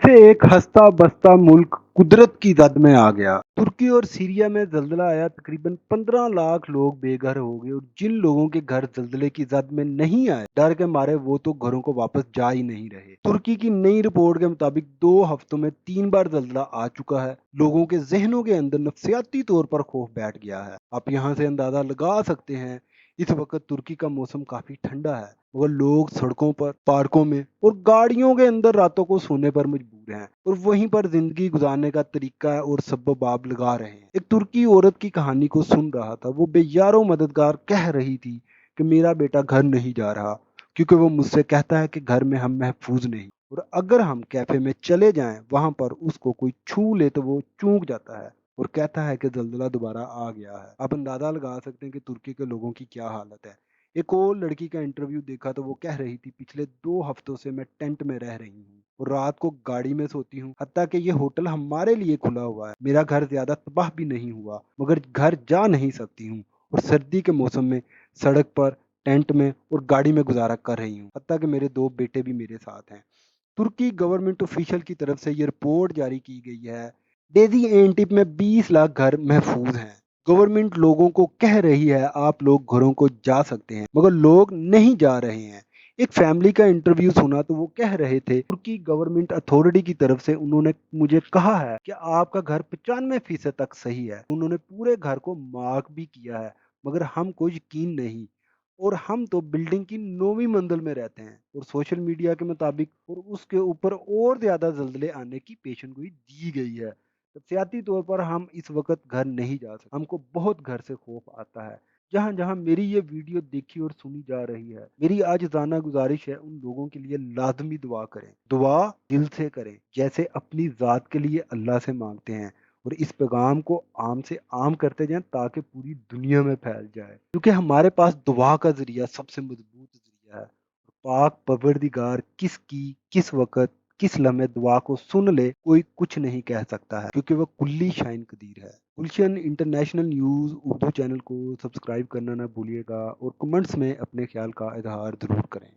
जैसे एक हंसता बसता मुल्क कुदरत की जद में आ गया। तुर्की और सीरिया में जल्जला आया, तकरीबन 15 लाख लोग बेघर हो गए और जिन लोगों के घर जल्जले की जद में नहीं आए, डर के मारे वो तो घरों को वापस जा ही नहीं रहे। तुर्की की नई रिपोर्ट के मुताबिक 2 हफ्तों में 3 बार जल्जला आ चुका है। लोगों के जहनों के अंदर नफसियाती तौर पर खौफ बैठ गया है। आप यहाँ से अंदाजा लगा सकते हैं, इस वक्त तुर्की का मौसम काफी ठंडा है मगर लोग सड़कों पर, पार्कों में और गाड़ियों के अंदर रातों को सोने पर मजबूर हैं और वहीं पर जिंदगी गुजारने का तरीका और सबब लगा रहे हैं। एक तुर्की औरत की कहानी को सुन रहा था। वो बेयारो मददगार कह रही थी कि मेरा बेटा घर नहीं जा रहा क्योंकि वो मुझसे कहता है कि घर में हम महफूज नहीं, और अगर हम कैफे में चले जाएं वहां पर उसको कोई छू ले तो वो चूक जाता है और कहता है कि जल्जला दोबारा आ गया है। आप अंदाजा लगा सकते हैं कि तुर्की के लोगों की क्या हालत है। एक और लड़की का इंटरव्यू देखा तो वो कह रही थी, पिछले 2 हफ्तों से मैं टेंट में रह रही हूँ और रात को गाड़ी में सोती हूँ। हत्ता कि ये होटल हमारे लिए खुला हुआ है। मेरा घर ज्यादा तबाह भी नहीं हुआ मगर घर जा नहीं सकती हूँ और सर्दी के मौसम में सड़क पर, टेंट में और गाड़ी में गुजारा कर रही हूँ। हत्ता कि मेरे 2 बेटे भी मेरे साथ हैं। तुर्की गवर्नमेंट ऑफिशियल की तरफ से ये रिपोर्ट जारी की गई है। डेजी एंटिप में 20 लाख घर महफूज हैं। गवर्नमेंट लोगों को कह रही है आप लोग घरों को जा सकते हैं मगर लोग नहीं जा रहे हैं। एक फैमिली का इंटरव्यू सुना तो वो कह रहे थे, तुर्की गवर्नमेंट अथॉरिटी की तरफ से उन्होंने मुझे कहा है कि आपका घर 95% तक सही है। उन्होंने पूरे घर को मार्क भी किया है मगर हम को यकीन नहीं, और हम तो बिल्डिंग की 9वीं मंजिल में रहते हैं और सोशल मीडिया के मुताबिक और उसके ऊपर और ज्यादा जल्जले आने की पेशन गोई दी गई है। नफसियाती तौर पर हम इस वक्त घर नहीं जा सकते। हमको बहुत घर से खौफ आता है। जहां जहां मेरी ये वीडियो देखी और सुनी जा रही है, मेरी आज जाना गुजारिश है, उन लोगों के लिए लाजमी दुआ करें। दुआ दिल से करें, जैसे अपनी जात के लिए अल्लाह से मांगते हैं, और इस पैगाम को आम से आम करते जाएं ताकि पूरी दुनिया में फैल जाए, क्योंकि हमारे पास दुआ का जरिया सबसे मजबूत जरिया है। पाक परवरदिगार किसकी किस वक्त किस लम्हे दुआ को सुन ले कोई कुछ नहीं कह सकता है, क्योंकि वह कुल्ली शाइन कदीर है। गुलशन इंटरनेशनल न्यूज़ उर्दू चैनल को सब्सक्राइब करना ना भूलिएगा और कमेंट्स में अपने ख्याल का इजहार जरूर करें।